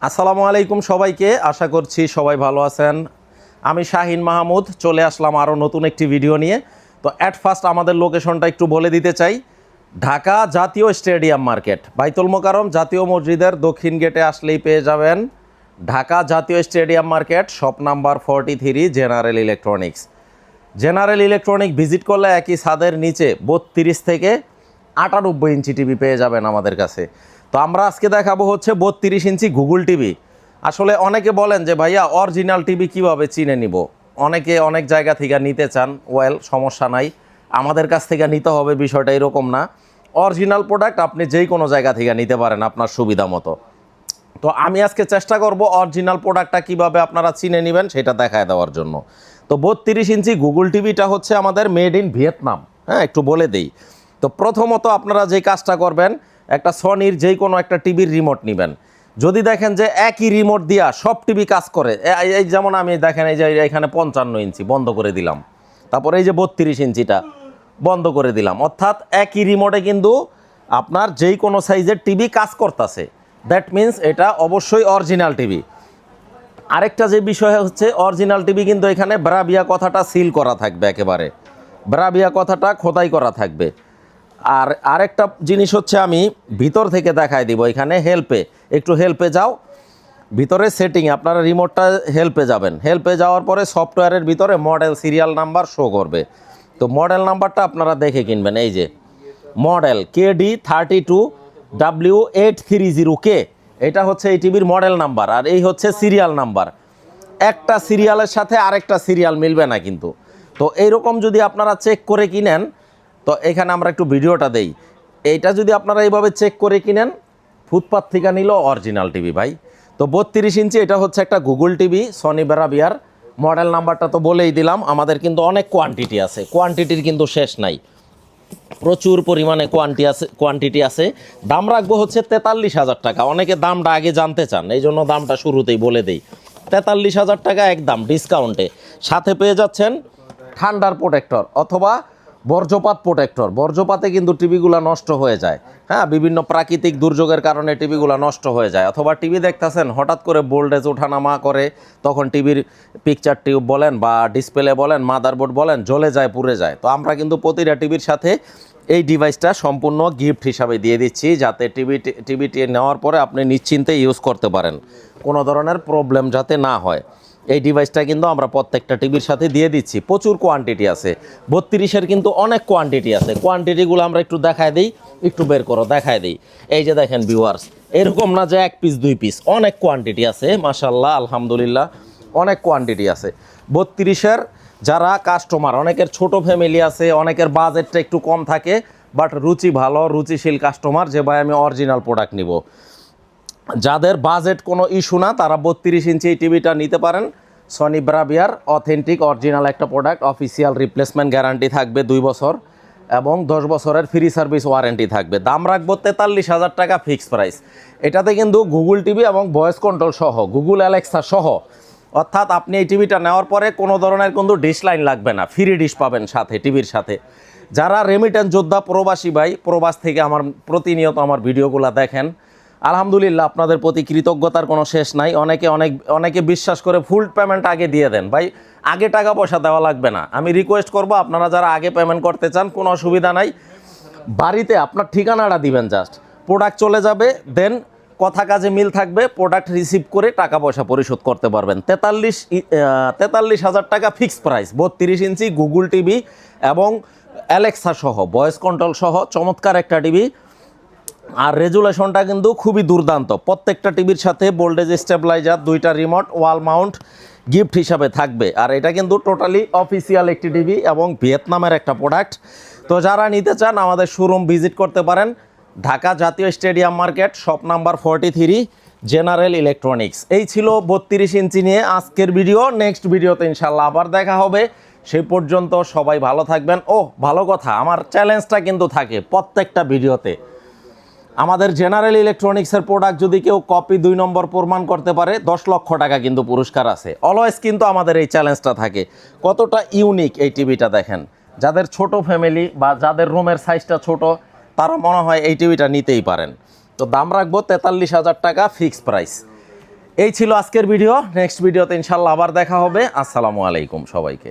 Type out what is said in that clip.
আসসালামু আলাইকুম সবাইকে, আশা করছি সবাই ভালো আছেন। আমি শাহিন মাহমুদ চলে আসলাম আরও নতুন একটি ভিডিও নিয়ে। তো অ্যাট ফার্স্ট আমাদের লোকেশনটা একটু বলে দিতে চাই। ঢাকা জাতীয় স্টেডিয়াম মার্কেট, বাইতুল মোকাররম জাতীয় মসজিদের দক্ষিণ গেটে আসলেই পেয়ে যাবেন ঢাকা জাতীয় stadium market, shop number 43, general electronics. General electronic visit করলে একই ছাদের নিচে 32 থেকে 98 ইঞ্চি টিভি পেয়ে যাবেন আমাদের কাছে। তো আমরা আজকে দেখাবো হচ্ছে 32 ইঞ্চি গুগল টিভি। আসলে অনেকে বলেন যে ভাইয়া অরিজিনাল টিভি কিভাবে চিনে নিব, অনেকে অনেক জায়গা থেকে নিতে চান। ওয়েল, সমস্যা নাই, আমাদের কাছ থেকে নিতে হবে বিষয়টা এরকম না। অরিজিনাল প্রোডাক্ট আপনি যেই কোনো জায়গা থেকে নিতে পারেন আপনার সুবিধা মতো। তো আমি আজকে চেষ্টা করব অরিজিনাল প্রোডাক্টটা কিভাবে আপনারা চিনে নেবেন সেটা দেখায় দেওয়ার জন্য। তো 32 ইঞ্চি গুগল টিভিটা হচ্ছে আমাদের মেড ইন ভিয়েতনাম। হ্যাঁ, একটু বলে দেই। তো প্রথমত আপনারা যে কাজটা করবেন, একটা সনির যেই কোনো একটা টিভির রিমোট নেবেন। যদি দেখেন যে একই রিমোট দিয়া সব টিভি কাজ করে, এই যেমন আমি দেখেন এই যে এখানে 55 ইঞ্চি বন্ধ করে দিলাম, তারপরে এই যে 32 ইঞ্চিটা বন্ধ করে দিলাম, অর্থাৎ একই রিমোটে কিন্তু আপনার যেই কোনো সাইজের টিভি কাজ করতেছে। দ্যাট মিন্স এটা অবশ্যই অরিজিনাল টিভি। আরেকটা যে বিষয় হচ্ছে, অরিজিনাল টিভি কিন্তু এখানে ব্রাভিয়া কথাটা সিল করা থাকবে, একেবারে ব্রাভিয়া কথাটা খোদাই করা থাকবে। আর আরেকটা জিনিস হচ্ছে আমি ভিতর থেকে দেখাই দিব। এখানে একটু হেল্পে যাও, ভিতরে সেটিং আপনারা রিমোটটা হেল্পে যাবেন। হেল্পে যাওয়ার পরে সফটওয়্যারের ভিতরে মডেল সিরিয়াল নাম্বার শো করবে। তো মডেল নাম্বারটা আপনারা দেখে কিনবেন। এই যে মডেল KD32W830K, এটা হচ্ছে এই টিভির মডেল নাম্বার, আর এই হচ্ছে সিরিয়াল নাম্বার। একটা সিরিয়ালের সাথে আরেকটা সিরিয়াল মিলবে না কিন্তু। তো এইরকম যদি আপনারা চেক করে কিনেন, তো এখানে আমরা একটু ভিডিওটা দেই। এইটা যদি আপনারা এইভাবে চেক করে কিনেন, ফুটপাথ থেকে নিল অরিজিনাল টিভি ভাই। তো 32 ইঞ্চি এটা হচ্ছে একটা গুগল টিভি, সনি ব্রাভিয়ার। মডেল নাম্বারটা তো বলেই দিলাম। আমাদের কিন্তু অনেক কোয়ান্টিটি আছে, কোয়ান্টিটির কিন্তু শেষ নাই, প্রচুর পরিমাণে কোয়ান্টিটি আছে। দাম রাখবো হচ্ছে 43,000 টাকা। অনেকে দামটা আগে জানতে চান, এই জন্য দামটা শুরুতেই বলে দেই। 43,000 টাকা একদম ডিসকাউন্টে। সাথে পেয়ে যাচ্ছেন ঠান্ডার প্রোটেক্টর অথবা বর্জ্যপাত প্রোটেক্টর। বর্জ্যপাতে কিন্তু টিভিগুলো নষ্ট হয়ে যায়। হ্যাঁ, বিভিন্ন প্রাকৃতিক দুর্যোগের কারণে টিভিগুলো নষ্ট হয়ে যায়, অথবা টিভি দেখতেছেন হঠাৎ করে ভোল্টেজ ওঠানামা করে, তখন টিভির পিকচার টিউব বলেন বা ডিসপ্লে বলেন, মাদারবোর্ড বলেন, জ্বলে যায়, পুড়ে যায়। তো আমরা কিন্তু প্রতিটা টিভির সাথে এই ডিভাইসটা সম্পূর্ণ গিফট হিসাবে দিয়ে দিচ্ছি, যাতে টিভিটি নেওয়ার পরে আপনি নিশ্চিন্তে ইউজ করতে পারেন, কোনো ধরনের প্রবলেম যাতে না হয়। এই ডিভাইসটা কিন্তু আমরা প্রত্যেকটা টিভির সাথে দিয়ে দিচ্ছি। প্রচুর কোয়ান্টিটি আছে, 32-এর কিন্তু অনেক কোয়ান্টিটি আছে। কোয়ান্টিটিগুলো আমরা একটু দেখায় দিই, একটু বের করো দেখায় দিই। এই যে দেখেন ভিউয়ার্স, এরকম না যে 1 পিস 2 পিস, অনেক কোয়ান্টিটি আছে। মাশাআল্লাহ, আলহামদুলিল্লাহ, অনেক কোয়ান্টিটি আছে। 32-এর যারা কাস্টমার, অনেকের ছোট ফ্যামিলি আছে, অনেকের বাজেটটা একটু কম থাকে, বাট রুচি ভালো, রুচিশীল কাস্টমার, যে ভাই আমি অরিজিনাল প্রোডাক্ট নিব, যাদের বাজেট কোনো ইস্যু না, তারা 32 ইঞ্চি এই টিভিটা নিতে পারেন। সনি ব্রাভিয়ার অথেন্টিক অরিজিনাল একটা প্রোডাক্ট, অফিসিয়াল রিপ্লেসমেন্ট গ্যারান্টি থাকবে 2 বছর এবং 10 বছরের ফ্রি সার্ভিস ওয়ারেন্টি থাকবে। দাম রাখবো 43,000 টাকা ফিক্স প্রাইস। এটাতে কিন্তু গুগল টিভি এবং ভয়েস কন্ট্রোল সহ, গুগল অ্যালেক্সা সহ, অর্থাৎ আপনি এই টিভিটা নেওয়ার পরে কোনো ধরনের কিন্তু ডিশ লাইন লাগবে না, ফ্রি ডিশ পাবেন সাথে, টিভির সাথে। যারা রেমিটেন্স যোদ্ধা প্রবাসী ভাই, প্রবাস থেকে আমার প্রতিনিয়ত আমার ভিডিওগুলো দেখেন, আলহামদুলিল্লাহ, আপনাদের প্রতি কৃতজ্ঞতার কোনো শেষ নাই। অনেকে বিশ্বাস করে ফুল পেমেন্ট আগে দিয়ে দেন। ভাই, আগে টাকা পয়সা দেওয়া লাগবে না। আমি রিকোয়েস্ট করব, আপনারা যারা আগে পেমেন্ট করতে চান, কোনো অসুবিধা নাই, বাড়িতে আপনার ঠিকানাটা দিবেন, জাস্ট প্রোডাক্ট চলে যাবে, দেন কথা কাজে মিল থাকবে, প্রোডাক্ট রিসিভ করে টাকা পয়সা পরিশোধ করতে পারবেন। 43,000 টাকা ফিক্স প্রাইস, 32 ইঞ্চি গুগল টিভি এবং অ্যালেক্সা সহ, ভয়েস কন্ট্রোল সহ চমৎকার একটা টিভি। আর রেজুলেশনটা কিন্তু খুবই দুর্দান্ত। প্রত্যেকটা টিভির সাথে ভোল্টেজ স্টেবিলাইজার, 2টা রিমোট, ওয়াল মাউন্ট গিফট হিসাবে থাকবে। আর এটা কিন্তু টোটালি অফিসিয়াল একটি টিভি এবং ভিয়েতনামের একটা প্রোডাক্ট। তো যারা নিতে চান আমাদের শোরুম ভিজিট করতে পারেন, ঢাকা জাতীয় stadium market, shop number 43, general electronics. এই ছিল 32 ইঞ্চি নিয়ে আজকের ভিডিও। নেক্সট ভিডিওতে ইনশাল্লাহ আবার দেখা হবে। সেই পর্যন্ত সবাই ভালো থাকবেন। ও ভালো কথা, আমার চ্যালেঞ্জটা কিন্তু থাকে প্রত্যেকটা ভিডিওতে, আমাদের জেনারেল ইলেকট্রনিক্সের প্রোডাক্ট যদি কেউ কপি 2 নম্বর প্রমাণ করতে পারে, 10 লক্ষ টাকা কিন্তু পুরস্কার আছে। অলওয়েজ কিন্তু আমাদের এই চ্যালেঞ্জটা থাকে। কতটা ইউনিক এই টিভিটা দেখেন। যাদের ছোট ফ্যামিলি বা যাদের রুমের সাইজটা ছোট, তারা মনে হয় এই টিভিটা নিতেই পারেন। তো দাম রাখবো 43,000 টাকা ফিক্স প্রাইস। এই ছিল আজকের ভিডিও। নেক্সট ভিডিওতে ইনশাল্লাহ আবার দেখা হবে। আসসালামু আলাইকুম সবাইকে।